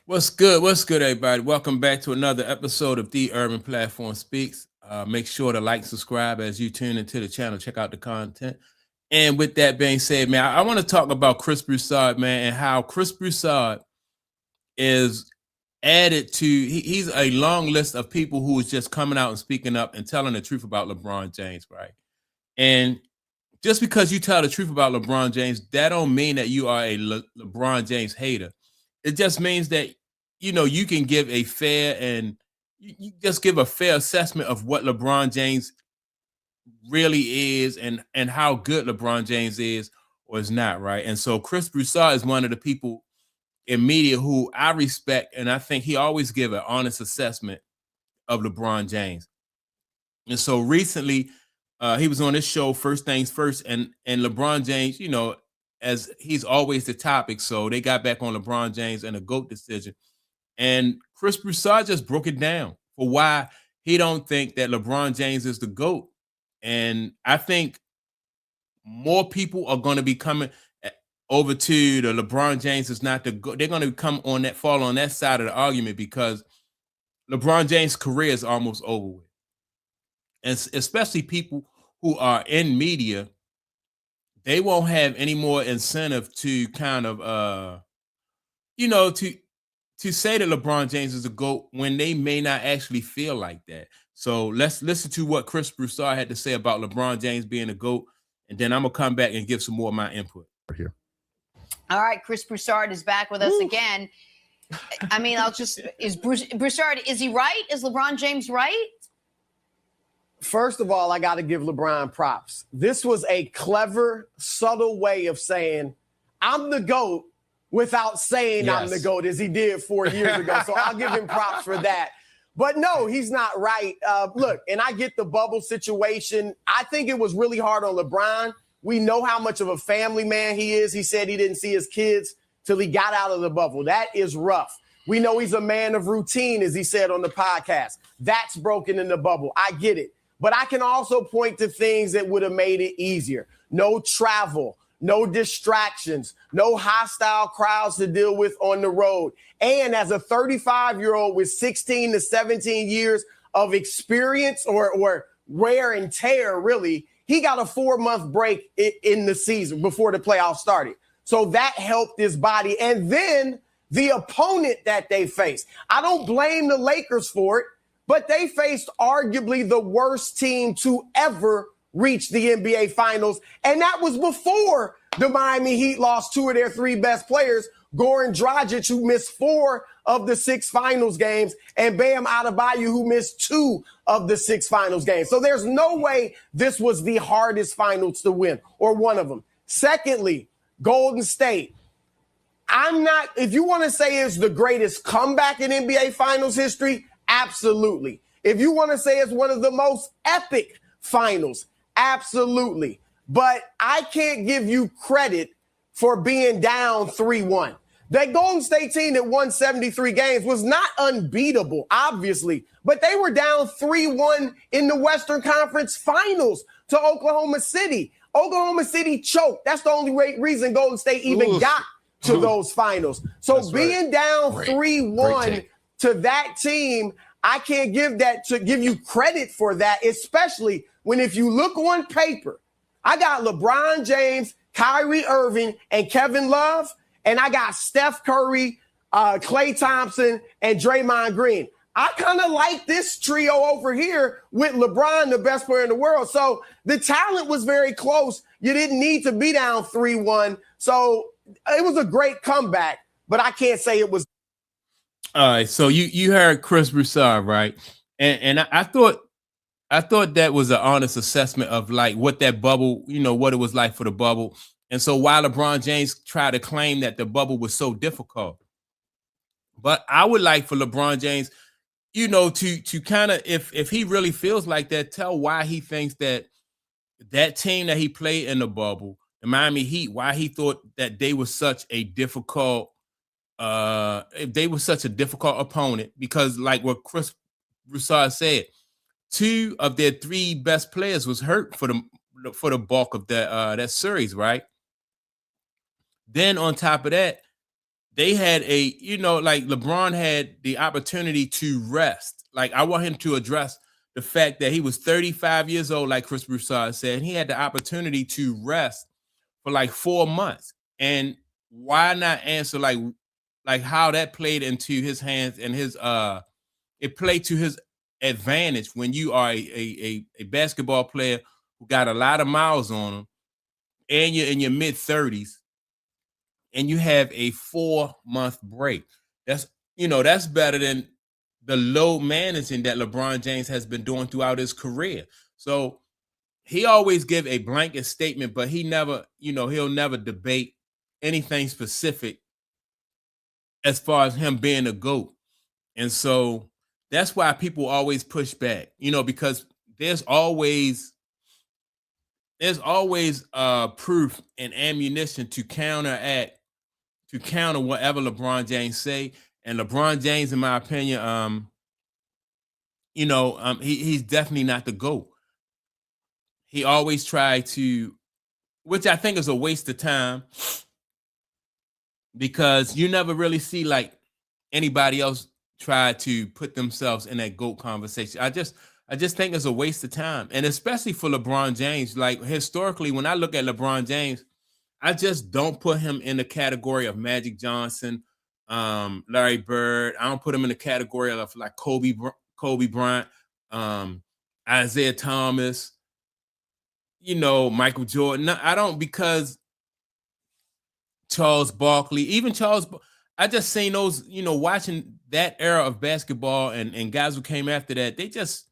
What's good? What's good, everybody? Welcome back to another episode of The Urban Platform Speaks. Make sure to like, subscribe as you tune into the channel. Check out the content. And with that being said, man, I want to talk about Chris Broussard, man, and how Chris Broussard is added to. He's a long list of people who is just coming out and speaking up and telling the truth about LeBron James, right? And just because you tell the truth about LeBron James, that don't mean that you are a LeBron James hater. It just means that you can give a fair and you just give a fair assessment of what LeBron James really is and how good LeBron James is or is not, right? And so Chris Broussard is one of the people in media who I respect, and I think he always give an honest assessment of LeBron James. And so recently, he was on this show, First Things First, and LeBron James, as he's always the topic, so they got back on LeBron James and the GOAT decision. And Chris Broussard just broke it down for why he don't think that LeBron James is the GOAT. And I think more people are going to be coming over to the LeBron James is not the GOAT. They're going to fall on that side of the argument because LeBron James' career is almost over with. And especially people who are in media, they won't have any more incentive to kind of, to say that LeBron James is a GOAT when they may not actually feel like that. So let's listen to what Chris Broussard had to say about LeBron James being a GOAT, and then I'm going to come back and give some more of my input. Here. All right, Chris Broussard is back with us again. I mean, Broussard, is he right? Is LeBron James right? First of all, I got to give LeBron props. This was a clever, subtle way of saying, I'm the GOAT without saying I'm the GOAT, as he did 4 years ago. So I'll give him props for that. But no, he's not right. Look, and I get the bubble situation. I think it was really hard on LeBron. We know how much of a family man he is. He said he didn't see his kids till he got out of the bubble. That is rough. We know he's a man of routine, as he said on the podcast. That's broken in the bubble. I get it. But I can also point to things that would have made it easier. No travel, no distractions, no hostile crowds to deal with on the road. And as a 35-year-old with 16 to 17 years of experience or wear and tear, really, he got a 4-month break in the season before the playoffs started. So that helped his body. And then the opponent that they faced. I don't blame the Lakers for it, but they faced arguably the worst team to ever reach the NBA Finals. And that was before the Miami Heat lost 2 of their 3 best players, Goran Dragic, who missed 4 of the 6 finals games, and Bam Adebayo, who missed 2 of the 6 finals games. So there's no way this was the hardest finals to win, or one of them. Secondly, Golden State. If you want to say it's the greatest comeback in NBA Finals history, absolutely. If you want to say it's one of the most epic finals, absolutely. But I can't give you credit for being down 3-1. That Golden State team that won 73 games was not unbeatable, obviously, but they were down 3-1 in the Western Conference Finals to Oklahoma City. Oklahoma City choked. That's the only reason Golden State even got to those finals. So that's being down 3-1 to that team, I can't give you credit for that, especially when if you look on paper, I got LeBron James, Kyrie Irving, and Kevin Love, and I got Steph Curry, Klay Thompson, and Draymond Green. I kind of like this trio over here with LeBron, the best player in the world. So the talent was very close. You didn't need to be down 3-1. So it was a great comeback, but I can't say it was. All right, so you heard Chris Broussard, right? And I thought that was an honest assessment of like what that bubble, what it was like for the bubble. And so while LeBron James tried to claim that the bubble was so difficult, but I would like for LeBron James, to kind of, if he really feels like that, tell why he thinks that team that he played in the bubble, the Miami Heat, why he thought that they were such a difficult opponent, because like what Chris Broussard said, 2 of their 3 best players was hurt for the bulk of that series, right? Then on top of that, they had like LeBron had the opportunity to rest. Like, I want him to address the fact that he was 35 years old, like Chris Broussard said, and he had the opportunity to rest for like 4 months. And why not answer like how that played into his hands and his it played to his advantage when you are a basketball player who got a lot of miles on him and you're in your mid 30s and you have a 4-month break. That's better than the low managing that LeBron James has been doing throughout his career. So he always give a blanket statement, but he never, he'll never debate anything specific as far as him being a GOAT. And so that's why people always push back, because there's always proof and ammunition to counter whatever LeBron James say. And LeBron James, in my opinion, he's definitely not the GOAT. He always tried to, which I think is a waste of time, because you never really see like anybody else try to put themselves in that GOAT conversation. I just think it's a waste of time. And especially for LeBron James, like historically, when I look at LeBron James, I just don't put him in the category of Magic Johnson, Larry Bird. I don't put him in the category of like Kobe Bryant, Isaiah Thomas, Michael Jordan. No, I don't, because Charles Barkley, even I just seen those, watching that era of basketball and guys who came after that, they just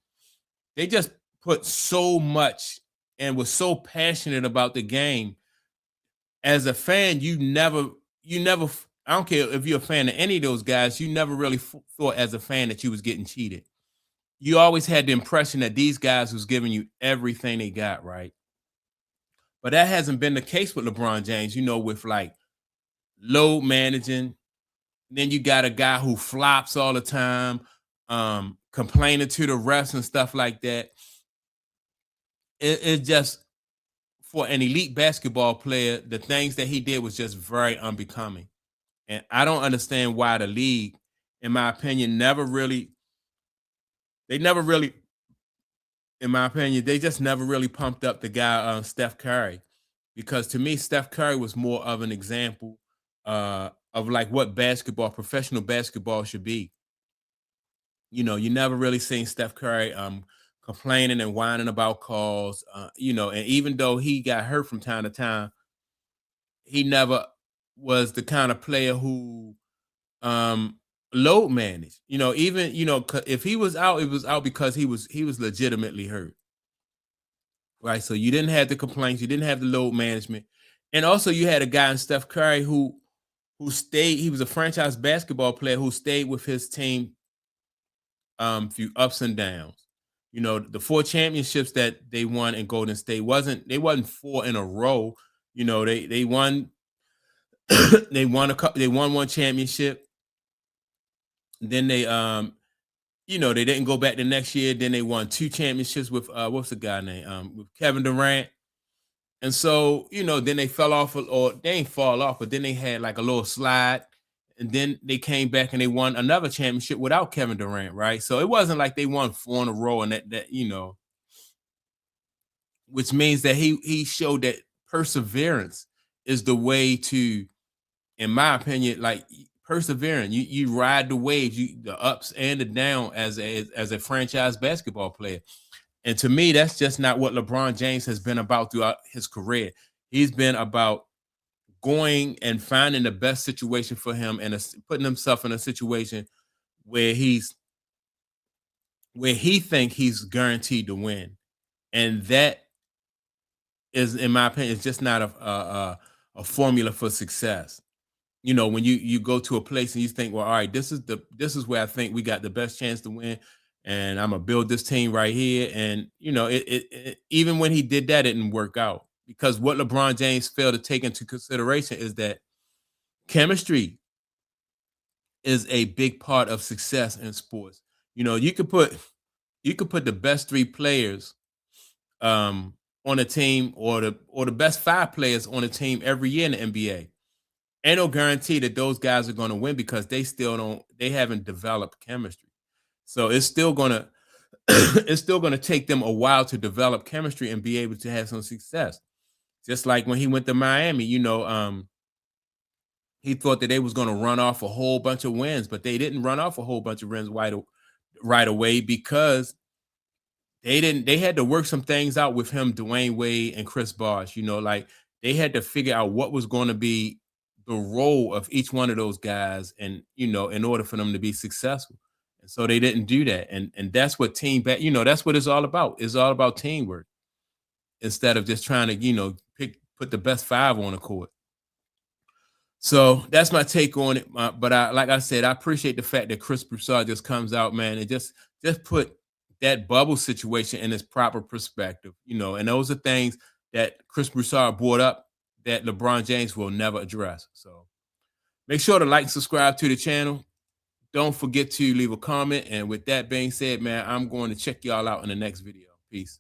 put so much and was so passionate about the game. As a fan, you never, I don't care if you're a fan of any of those guys, you never really thought as a fan that you was getting cheated. You always had the impression that these guys was giving you everything they got, right? But that hasn't been the case with LeBron James, with like load managing. Then you got a guy who flops all the time, complaining to the refs and stuff like that. It's just, for an elite basketball player, the things that he did was just very unbecoming. And I don't understand why the league, in my opinion, they just never really pumped up the guy, Steph Curry. Because to me, Steph Curry was more of an example of like what professional basketball should be. You never really seen Steph Curry complaining and whining about calls, and even though he got hurt from time to time, he never was the kind of player who load managed. Even if he was out, it was out because he was legitimately hurt. Right. So you didn't have the complaints, you didn't have the load management. And also you had a guy in Steph Curry who stayed, he was a franchise basketball player who stayed with his team through ups and downs. The 4 championships that they won in Golden State wasn't 4 in a row. They won they won one championship. Then they they didn't go back the next year. Then they won 2 championships with what's the guy name? With Kevin Durant. And so, then they fell off, or they ain't fall off, but then they had like a little slide. And then they came back and they won another championship without Kevin Durant, right? So it wasn't like they won 4 in a row, and that which means that he showed that perseverance is the way to, in my opinion, like persevering. You ride the waves, the ups and the down as a franchise basketball player. And to me, that's just not what LeBron James has been about throughout his career. He's been about going and finding the best situation for him and putting himself in a situation where he thinks he's guaranteed to win. And that is, in my opinion, it's just not a formula for success. When you go to a place and you think, well, all right, this is where I think we got the best chance to win, and I'm gonna build this team right here. And it even when he did that, it didn't work out, because what LeBron James failed to take into consideration is that chemistry is a big part of success in sports. You could put the best 3 players on a team, or the best 5 players on a team every year in the NBA. ain't no guarantee that those guys are going to win because they haven't developed chemistry. So it's still gonna it's still gonna take them a while to develop chemistry and be able to have some success. Just like when he went to Miami, he thought that they was going to run off a whole bunch of wins, but they didn't run off a whole bunch of wins right away because they had to work some things out with him, Dwayne Wade and Chris Bosh. Like they had to figure out what was going to be the role of each one of those guys, and in order for them to be successful. And so they didn't do that, and that's what that's what it's all about. It's all about teamwork instead of just trying to put the best five on the court. So that's my take on it. But like I said, I appreciate the fact that Chris Broussard just comes out, man, and just put that bubble situation in its proper perspective, and those are things that Chris Broussard brought up that LeBron James will never address. So make sure to like and subscribe to the channel. Don't forget to leave a comment. And with that being said, man, I'm going to check y'all out in the next video. Peace.